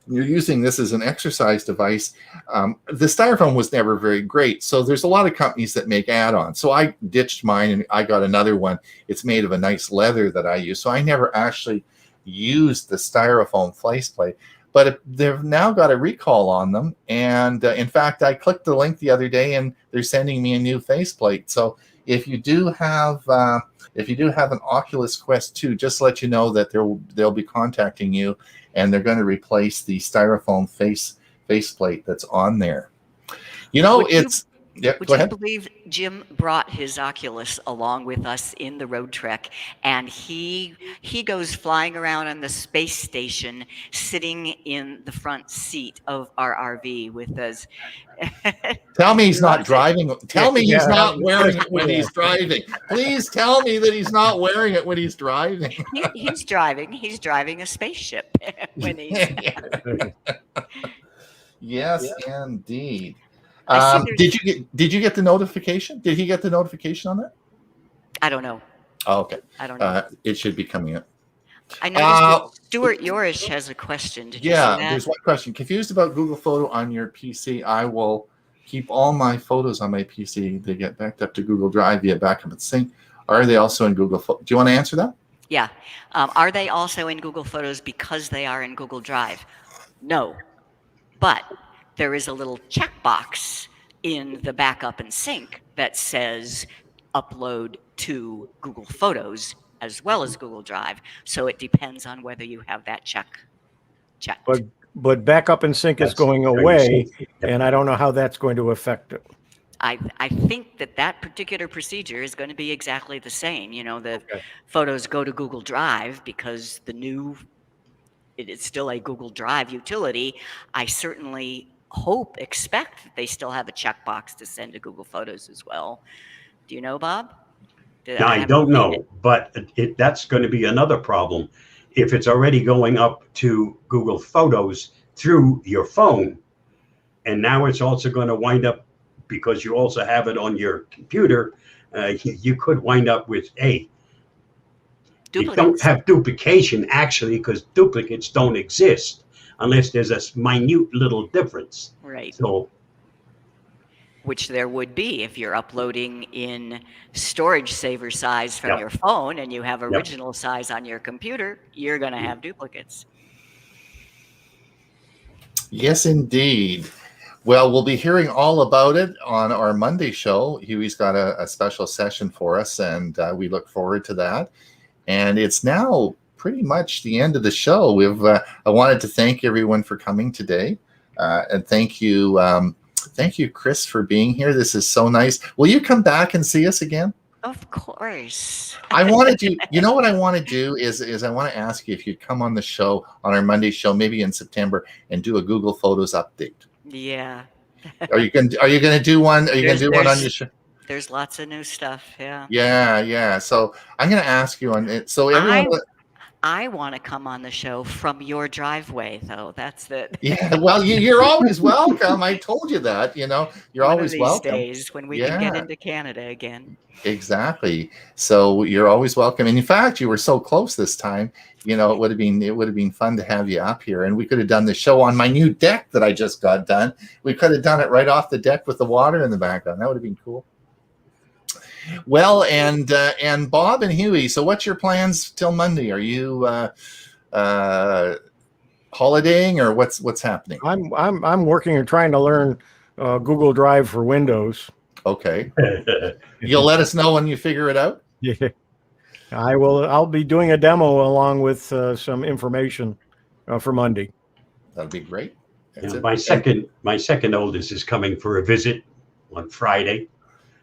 you're using this as an exercise device. The styrofoam was never very great. So there's a lot of companies that make add-ons. So I ditched mine and I got another one. It's made of a nice leather that I use. So I never actually used the styrofoam faceplate. But they've now got a recall on them. And in fact, I clicked the link the other day and they're sending me a new faceplate. So if you do have an Oculus Quest 2, just to let you know that they'll be contacting you, and they're going to replace the styrofoam faceplate that's on there. You know, Would go ahead. you believe Jim brought his Oculus along with us in the road trek, and he goes flying around on the space station, sitting in the front seat of our RV with us. Tell me he's not driving. Tell me he's not wearing it when Yeah. he's driving. Please tell me that he's not wearing it when he's driving. He's driving. He's driving a spaceship when he's. Yes, indeed. I see Did you get the notification? Did he get the notification on that? I don't know. Oh, okay. I don't know. It should be coming up. I noticed that Stuart Yorish has a question. Did you see that? There's one question. Confused about Google Photo on your PC. I will keep all my photos on my PC. They get backed up to Google Drive via backup and sync. Are they also in Google Photo? Do you want to answer that? Yeah. Are they also in Google Photos because they are in Google Drive? No. But there is a little checkbox in the backup and sync that says upload to Google Photos as well as Google Drive. So it depends on whether you have that checked. But backup and sync is That's going very away, safe. and I don't know how that's going to affect it. I think that particular procedure is going to be exactly the same. You know, the photos go to Google Drive because it is still a Google Drive utility. I certainly expect that they still have a checkbox to send to Google Photos as well. Do you know, Bob? No, I don't know, but that's going to be another problem. If it's already going up to Google Photos through your phone, and now it's also going to wind up, because you also have it on your computer, you could wind up with you don't have duplication actually, because duplicates don't exist unless there's a minute little difference. Right. So Which there would be if you're uploading in storage saver size from your phone and you have original size on your computer, you're going to have duplicates. Yes, indeed. Well, we'll be hearing all about it on our Monday show. Huey's got a special session for us, and we look forward to that. And it's now pretty much the end of the show. I wanted to thank everyone for coming today, and thank you, Chris, for being here. This is so nice. Will you come back and see us again? Of course. I wanted to. You know what I want to do is I want to ask you if you'd come on the show, on our Monday show, maybe in September, and do a Google Photos update. Yeah. Are you going to do one? Are you going to do one on your show? There's lots of new stuff. Yeah. Yeah. So I'm going to ask you on it. So everyone. I want to come on the show from your driveway, though. That's the. Yeah. Well, you're always welcome. I told you that. You know, you're one always of these welcome. days when we can get into Canada again. Exactly. So you're always welcome. And in fact, you were so close this time. You know, it would have been fun to have you up here, and we could have done the show on my new deck that I just got done. We could have done it right off the deck with the water in the background. That would have been cool. Well, and Bob and Huey. So, what's your plans till Monday? Are you holidaying, or what's happening? I'm working and trying to learn Google Drive for Windows. Okay. You'll let us know when you figure it out. Yeah. I'll be doing a demo along with some information for Monday. That'd be great. That's Yeah, it. my second oldest is coming for a visit on Friday,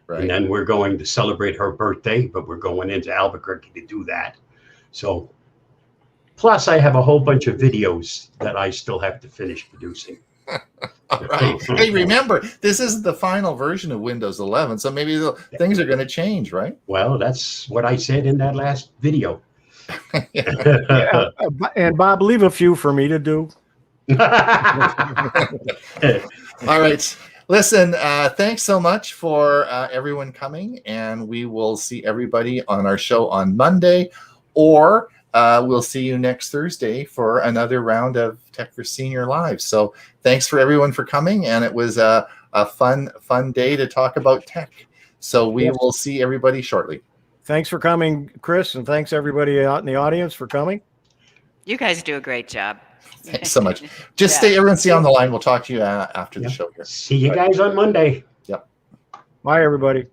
Right. and then we're going to celebrate her birthday, but we're going into Albuquerque to do that. So, plus I have a whole bunch of videos that I still have to finish producing. All right. Hey, remember, this isn't the final version of Windows 11, so maybe things are going to change, right? Well, that's what I said in that last video. And Bob, leave a few for me to do. All right. Listen, thanks so much for everyone coming, and we will see everybody on our show on Monday, or we'll see you next Thursday for another round of Tech for Senior Live. So thanks for everyone for coming, and it was a fun day to talk about tech. So we will see everybody shortly. Thanks for coming, Chris, and thanks everybody out in the audience for coming. You guys do a great job. Thanks so much. Just Yeah. everyone stay on the line. We'll talk to you after the show here. See you guys on Monday. Bye, everybody.